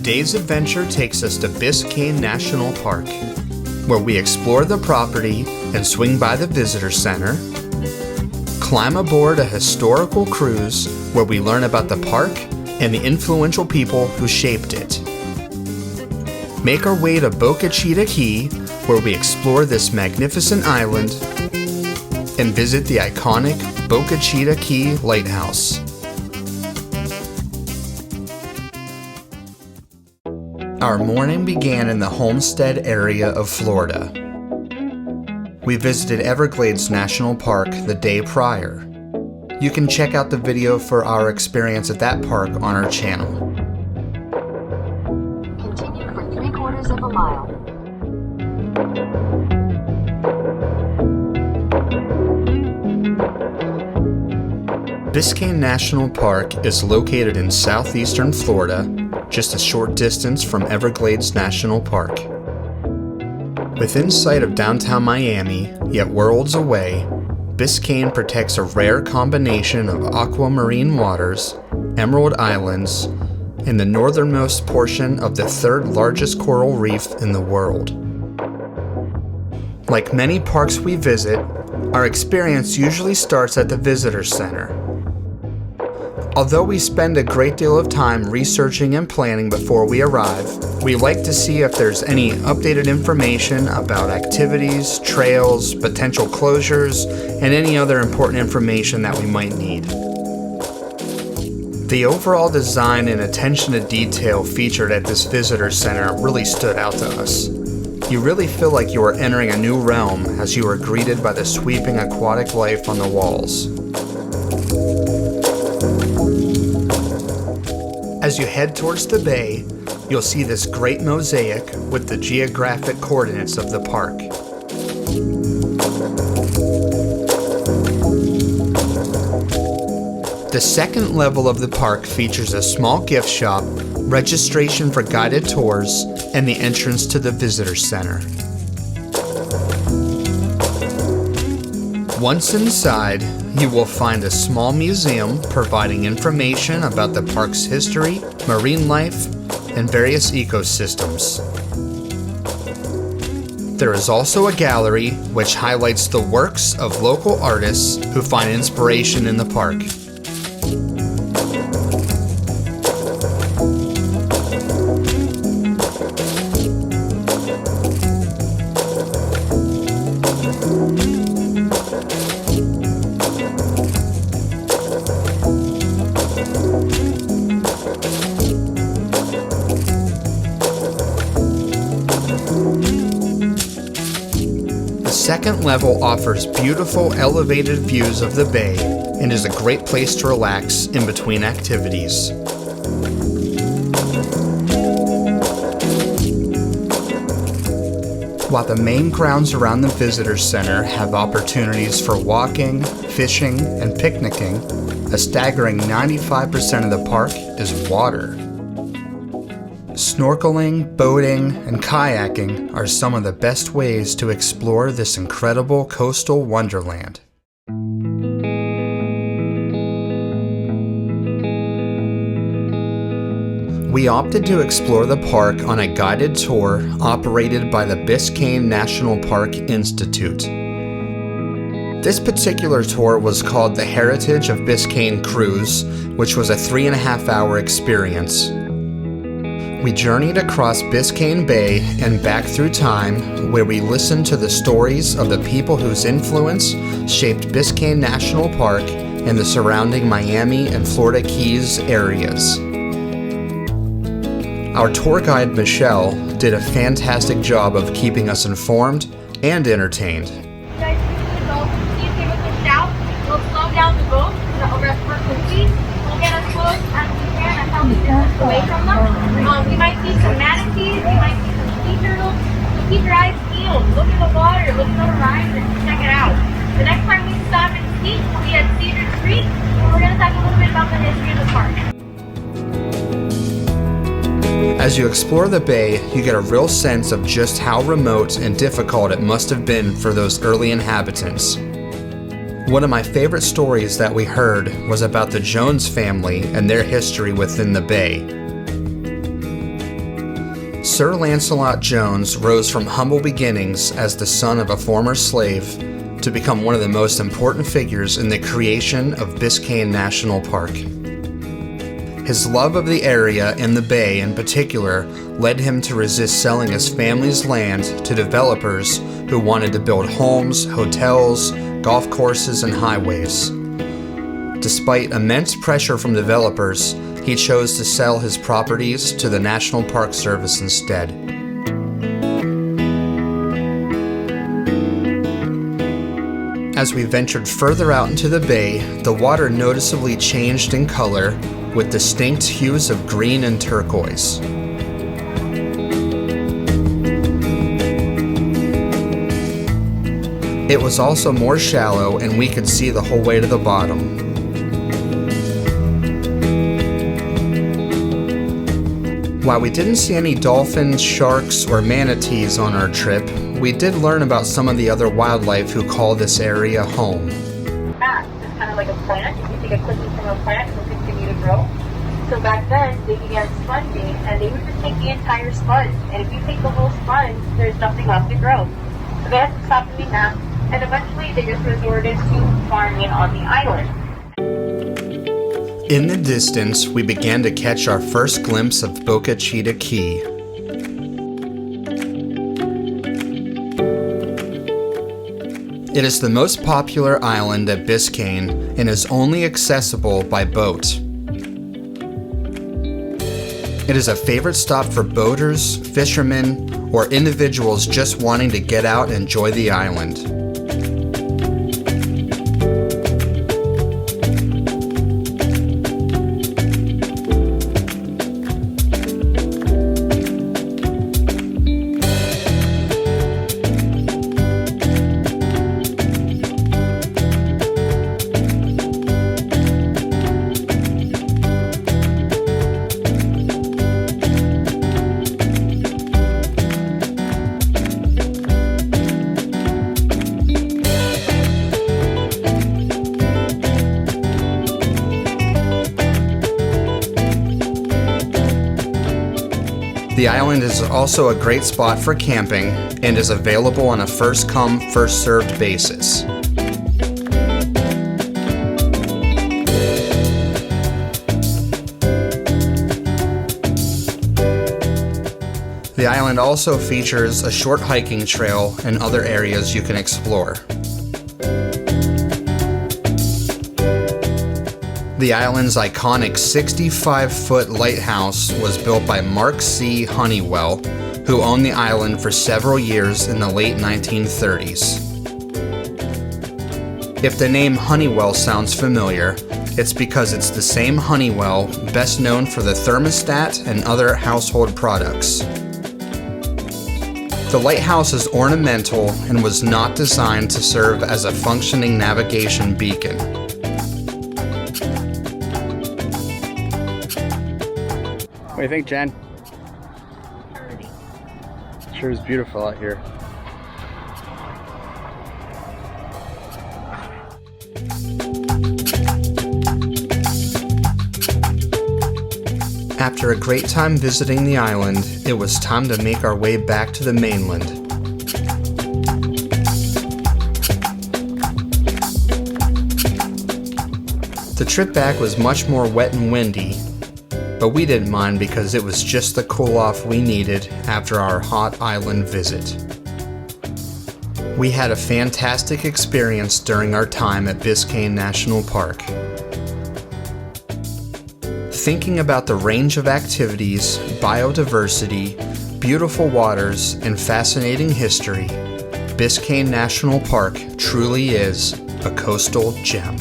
Today's adventure takes us to Biscayne National Park, where we explore the property and swing by the visitor center, climb aboard a historical cruise where we learn about the park and the influential people who shaped it. Make our way to Boca Chita Key, where we explore this magnificent island and visit the iconic Boca Chita Key Lighthouse. Our morning began in the Homestead area of Florida. We visited Everglades National Park the day prior. You can check out the video for our experience at that park on our channel. Continue for 3/4 of a mile. Biscayne National Park is located in southeastern Florida, just a short distance from Everglades National Park. Within sight of downtown Miami, yet worlds away, Biscayne protects a rare combination of aquamarine waters, emerald islands, and the northernmost portion of the third largest coral reef in the world. Like many parks we visit, our experience usually starts at the visitor center. Although we spend a great deal of time researching and planning before we arrive, we like to see if there's any updated information about activities, trails, potential closures, and any other important information that we might need. The overall design and attention to detail featured at this visitor center really stood out to us. You really feel like you are entering a new realm as you are greeted by the sweeping aquatic life on the walls. As you head towards the bay, you'll see this great mosaic with the geographic coordinates of the park. The second level of the park features a small gift shop, registration for guided tours, and the entrance to the visitor center. Once inside, you will find a small museum providing information about the park's history, marine life, and various ecosystems. There is also a gallery which highlights the works of local artists who find inspiration in the park. The second level offers beautiful elevated views of the bay and is a great place to relax in between activities. While the main grounds around the visitor center have opportunities for walking, fishing, and picnicking, a staggering 95% of the park is water. Snorkeling, boating, and kayaking are some of the best ways to explore this incredible coastal wonderland. We opted to explore the park on a guided tour operated by the Biscayne National Park Institute. This particular tour was called the Heritage of Biscayne Cruise, which was a 3.5-hour experience. We journeyed across Biscayne Bay and back through time, where we listened to the stories of the people whose influence shaped Biscayne National Park and the surrounding Miami and Florida Keys areas. Our tour guide, Michelle, did a fantastic job of keeping us informed and entertained. You guys see the dolphins? Please give us a shout. We'll slow down the boat over at Port Cookie. We'll get as close as we can and help the distance away from them. You might see some manatees, you might see some sea turtles. So keep your eyes peeled. Look at the water, look at the horizon, check it out. The next time we stop and speak, we'll be at Cedar Creek, and we're going to talk a little bit about the history of the park. As you explore the bay, you get a real sense of just how remote and difficult it must have been for those early inhabitants. One of my favorite stories that we heard was about the Jones family and their history within the bay. Sir Lancelot Jones rose from humble beginnings as the son of a former slave to become one of the most important figures in the creation of Biscayne National Park. His love of the area and the bay in particular led him to resist selling his family's land to developers who wanted to build homes, hotels, golf courses, and highways. Despite immense pressure from developers, he chose to sell his properties to the National Park Service instead. As we ventured further out into the bay, the water noticeably changed in color with distinct hues of green and turquoise. It was also more shallow and we could see the whole way to the bottom. While we didn't see any dolphins, sharks, or manatees on our trip, we did learn about some of the other wildlife who call this area home. Back, it's kind of like a plant. If you take a clipping from a plant, it will continue to grow. So back then, they began sponging, and they would just take the entire sponge. And if you take the whole sponge, there's nothing left to grow. So they had to stop doing that, and eventually they just resorted to farming on the island. In the distance, we began to catch our first glimpse of Boca Chita Key. It is the most popular island at Biscayne and is only accessible by boat. It is a favorite stop for boaters, fishermen, or individuals just wanting to get out and enjoy the island. The island is also a great spot for camping and is available on a first-come, first-served basis. The island also features a short hiking trail and other areas you can explore. The island's iconic 65-foot lighthouse was built by Mark C. Honeywell, who owned the island for several years in the late 1930s. If the name Honeywell sounds familiar, it's because it's the same Honeywell best known for the thermostat and other household products. The lighthouse is ornamental and was not designed to serve as a functioning navigation beacon. What do you think, Jen? Pretty. Sure is beautiful out here. After a great time visiting the island, it was time to make our way back to the mainland. The trip back was much more wet and windy, but we didn't mind because it was just the cool-off we needed after our hot island visit. We had a fantastic experience during our time at Biscayne National Park. Thinking about the range of activities, biodiversity, beautiful waters, and fascinating history, Biscayne National Park truly is a coastal gem.